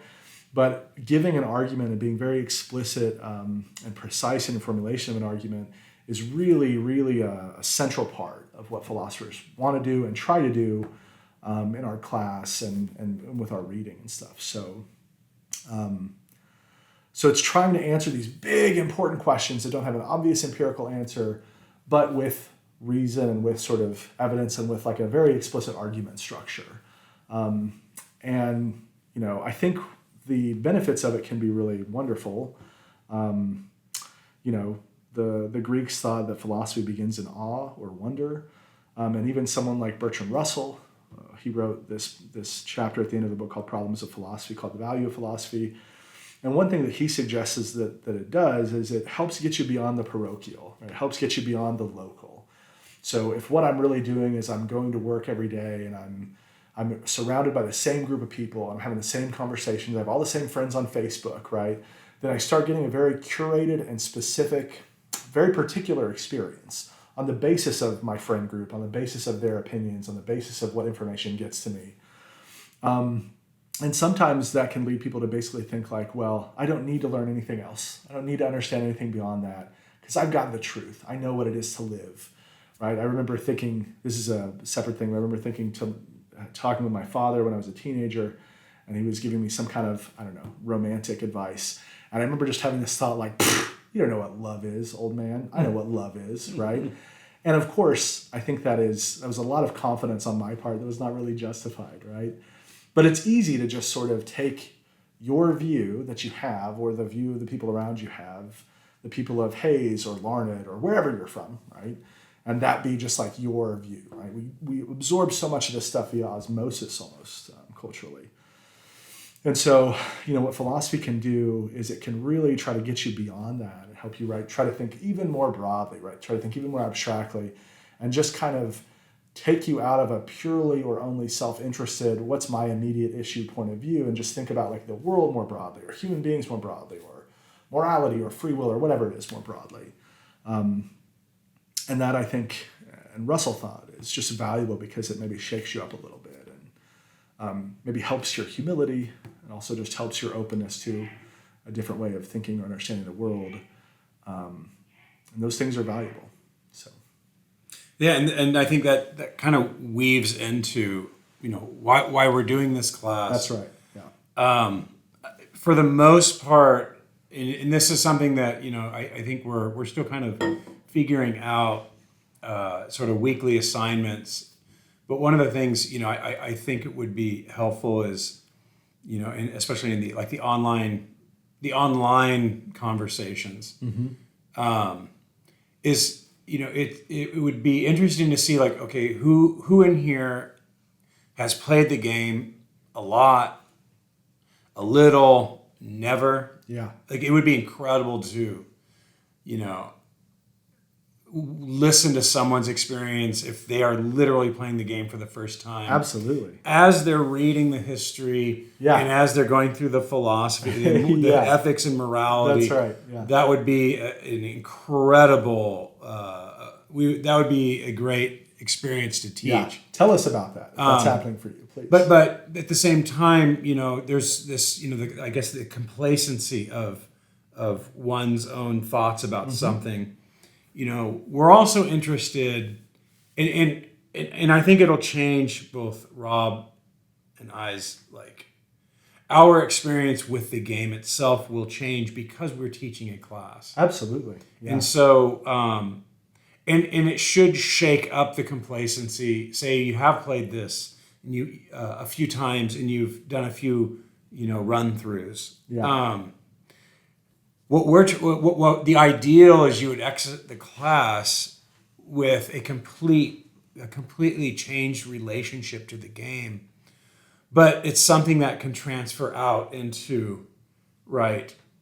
But giving an argument and being very explicit and precise in the formulation of an argument is really, really a central part of what philosophers want to do and try to do in our class and with our reading and stuff. So it's trying to answer these big, important questions that don't have an obvious empirical answer, but with reason and with sort of evidence and with like a very explicit argument structure. I think the benefits of it can be really wonderful. The Greeks thought that philosophy begins in awe or wonder. And even someone like Bertrand Russell, he wrote this chapter at the end of the book called Problems of Philosophy, called The Value of Philosophy. And one thing that he suggests is that it does is it helps get you beyond the parochial. Right? It helps get you beyond the local. So if what I'm really doing is I'm going to work every day and I'm surrounded by the same group of people, I'm having the same conversations, I have all the same friends on Facebook, right? Then I start getting a very curated and specific, very particular experience on the basis of my friend group, on the basis of their opinions, on the basis of what information gets to me. And sometimes that can lead people to basically think like, well, I don't need to learn anything else. I don't need to understand anything beyond that because I've got the truth. I know what it is to live, right? I remember thinking, this is a separate thing, but I remember talking with my father when I was a teenager, and he was giving me some kind of, romantic advice. And I remember just having this thought like, you don't know what love is, old man. I know what love is, right? And of course, I think that was a lot of confidence on my part that was not really justified, right? But it's easy to just sort of take your view that you have, or the view of the people around you have, the people of Hayes or Larned or wherever you're from, right? And that be just like your view, right? We absorb so much of this stuff via osmosis almost culturally. And so, what philosophy can do is it can really try to get you beyond that and help you, right, try to think even more broadly, right, try to think even more abstractly, and just kind of take you out of a purely or only self-interested, what's my immediate issue point of view, and just think about like the world more broadly, or human beings more broadly, or morality or free will or whatever it is more broadly. And that, I think, and Russell thought, is just valuable because it maybe shakes you up a little bit and maybe helps your humility and also just helps your openness to a different way of thinking or understanding the world. And those things are valuable. So. Yeah, and I think that kind of weaves into, why we're doing this class. That's right, yeah. For the most part, and this is something that, I think we're still kind of figuring out sort of weekly assignments. But one of the things, I think it would be helpful is, and especially in the online conversations, is, it would be interesting to see like, okay, who in here has played the game a lot, a little, never. Yeah. Like it would be incredible to, listen to someone's experience if they are literally playing the game for the first time. Absolutely. As they're reading the history and as they're going through the philosophy, the ethics and morality. That's right. Yeah. That would be an incredible, that would be a great experience to teach. Yeah. Tell us about that. If that's happening for you, please. But at the same time, there's this, I guess the complacency of one's own thoughts about something. We're also interested in, and I think it'll change both Rob and I's, like, our experience with the game itself will change because we're teaching a class. Absolutely. Yeah. And so, and it should shake up the complacency. Say you have played this and you a few times and you've done a few, run throughs. Yeah. What the ideal is you would exit the class with a completely changed relationship to the game, but it's something that can transfer out into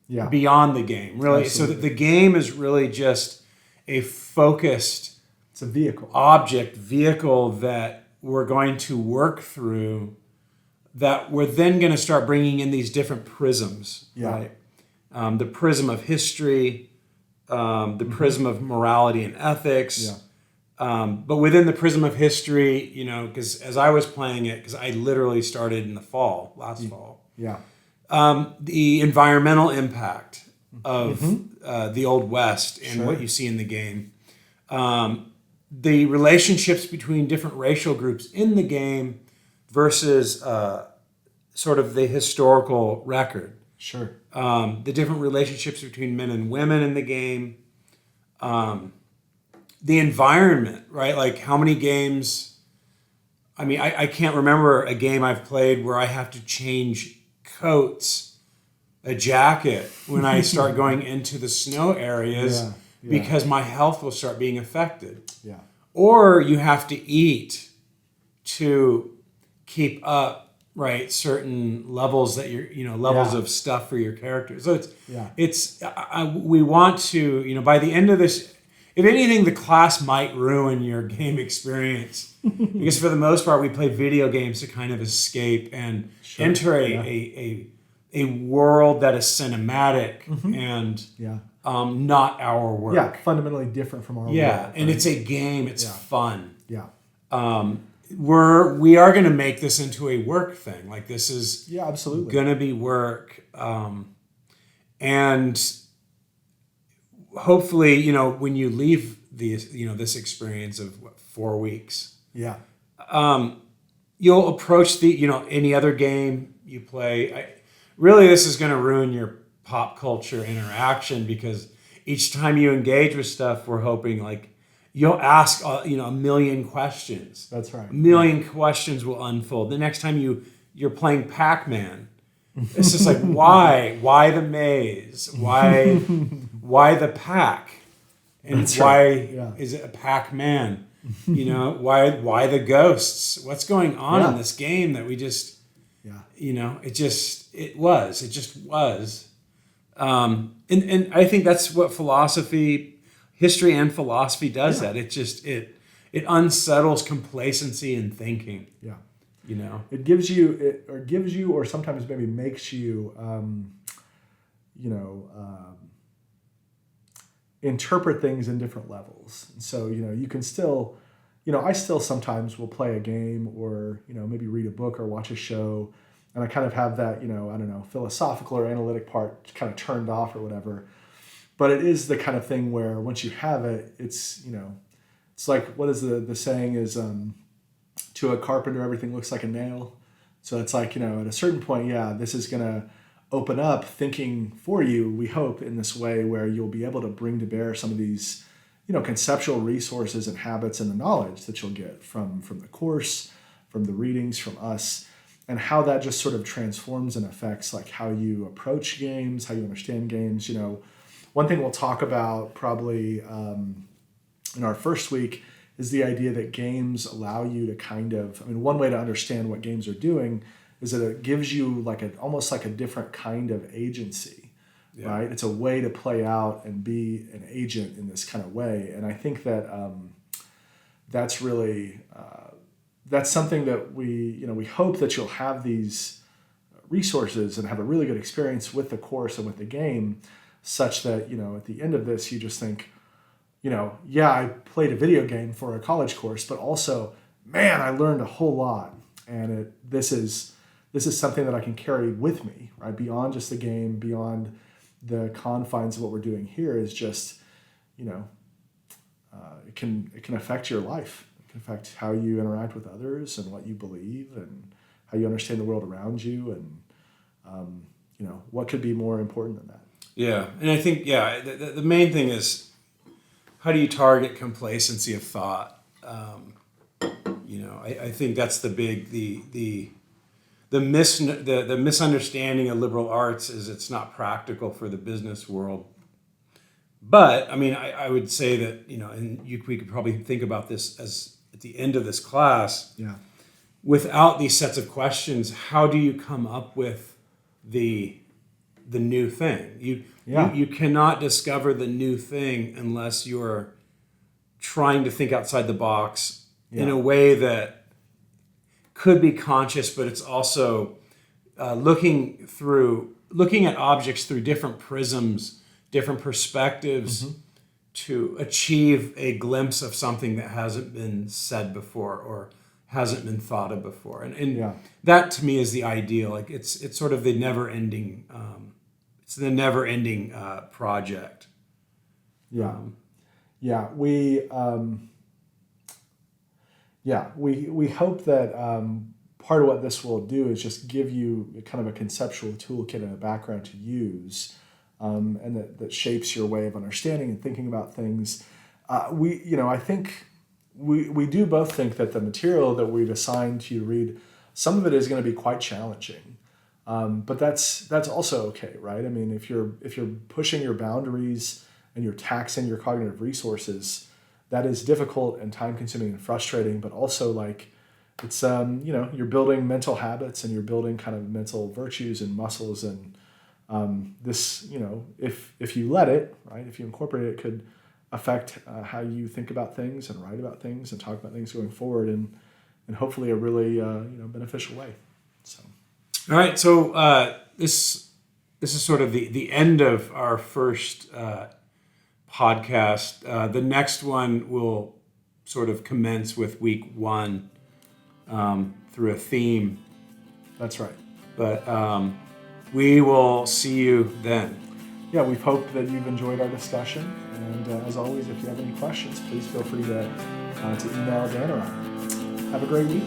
beyond the game, really. Absolutely. So that the game is really just a focused, it's a vehicle that we're going to work through, that we're then going to start bringing in these different prisms, right? The prism of history, the prism of morality and ethics. Yeah. But within the prism of history, because as I was playing it, because I literally started in the last fall. Yeah. The environmental impact of the Old West and what you see in the game. The relationships between different racial groups in the game versus sort of the historical record. Sure. The different relationships between men and women in the game, the environment, right? Like how many games, I can't remember a game I've played where I have to change coats, a jacket when I start going into the snow areas because my health will start being affected. Yeah. Or you have to eat to keep up, right, certain levels that levels of stuff for your character. So we want to, by the end of this, if anything, the class might ruin your game experience because for the most part we play video games to kind of escape and enter a world that is cinematic and not our work. Yeah, fundamentally different from our world. Yeah, and it's a game. It's fun. Yeah. We are going to make this into a work thing. Like this is absolutely going to be work, and hopefully, when you leave this experience of 4 weeks, you'll approach any other game you play. Really, this is going to ruin your pop culture interaction because each time you engage with stuff, we're hoping like. You'll ask, a million questions. That's right. A million questions will unfold. The next time you're playing Pac-Man, it's just like, why? Why the maze? Why the pack? And is it a Pac-Man? Why the ghosts? What's going on in this game that we just, Yeah. It just was. And I think that's what history and philosophy does. Yeah. That it unsettles complacency in thinking. Yeah. It gives you, or sometimes maybe makes you, interpret things in different levels. And so, you can still, I still sometimes will play a game or, maybe read a book or watch a show. And I kind of have that, I don't know, philosophical or analytic part kind of turned off or whatever. But it is the kind of thing where once you have it, it's, it's like, what is the saying is, to a carpenter, everything looks like a nail. So it's like, at a certain point, this is going to open up thinking for you, we hope, in this way where you'll be able to bring to bear some of these, conceptual resources and habits and the knowledge that you'll get from the course, from the readings, from us, and how that just sort of transforms and affects like how you approach games, how you understand games. One thing we'll talk about probably in our first week is the idea that games allow you to one way to understand what games are doing is that it gives you almost like a different kind of agency, right? It's a way to play out and be an agent in this kind of way. And I think that that's really, that's something that we hope that you'll have these resources and have a really good experience with the course and with the game such that, at the end of this, you just think, I played a video game for a college course, but also, man, I learned a whole lot. And this is something that I can carry with me, right? Beyond just the game, beyond the confines of what we're doing here is just, it can affect your life. It can affect how you interact with others and what you believe and how you understand the world around you. And, what could be more important than that? Yeah. And I think, the main thing is, how do you target complacency of thought? I think that's the big the misunderstanding of liberal arts is it's not practical for the business world. But I would say that we could probably think about this as at the end of this class. Yeah. Without these sets of questions, how do you come up with the new thing? You cannot discover the new thing unless you're trying to think outside the box in a way that could be conscious, but it's also looking at objects through different prisms, different perspectives to achieve a glimpse of something that hasn't been said before or hasn't been thought of before. And that to me is the ideal. Like it's sort of the never-ending project. We hope that part of what this will do is just give you kind of a conceptual toolkit and a background to use, and that shapes your way of understanding and thinking about things. I think we do both think that the material that we've assigned to you to read, some of it is going to be quite challenging. But that's also okay, right? If you're pushing your boundaries and you're taxing your cognitive resources, that is difficult and time-consuming and frustrating. But also, it's you're building mental habits and you're building kind of mental virtues and muscles, and this if you let it, right, if you incorporate it, could affect how you think about things and write about things and talk about things going forward, and hopefully a really beneficial way. So. All right, so this is sort of the end of our first podcast. The next one will sort of commence with week 1 through a theme. That's right. But we will see you then. Yeah, we hope that you've enjoyed our discussion. And as always, if you have any questions, please feel free to email Dan or I. Have a great week.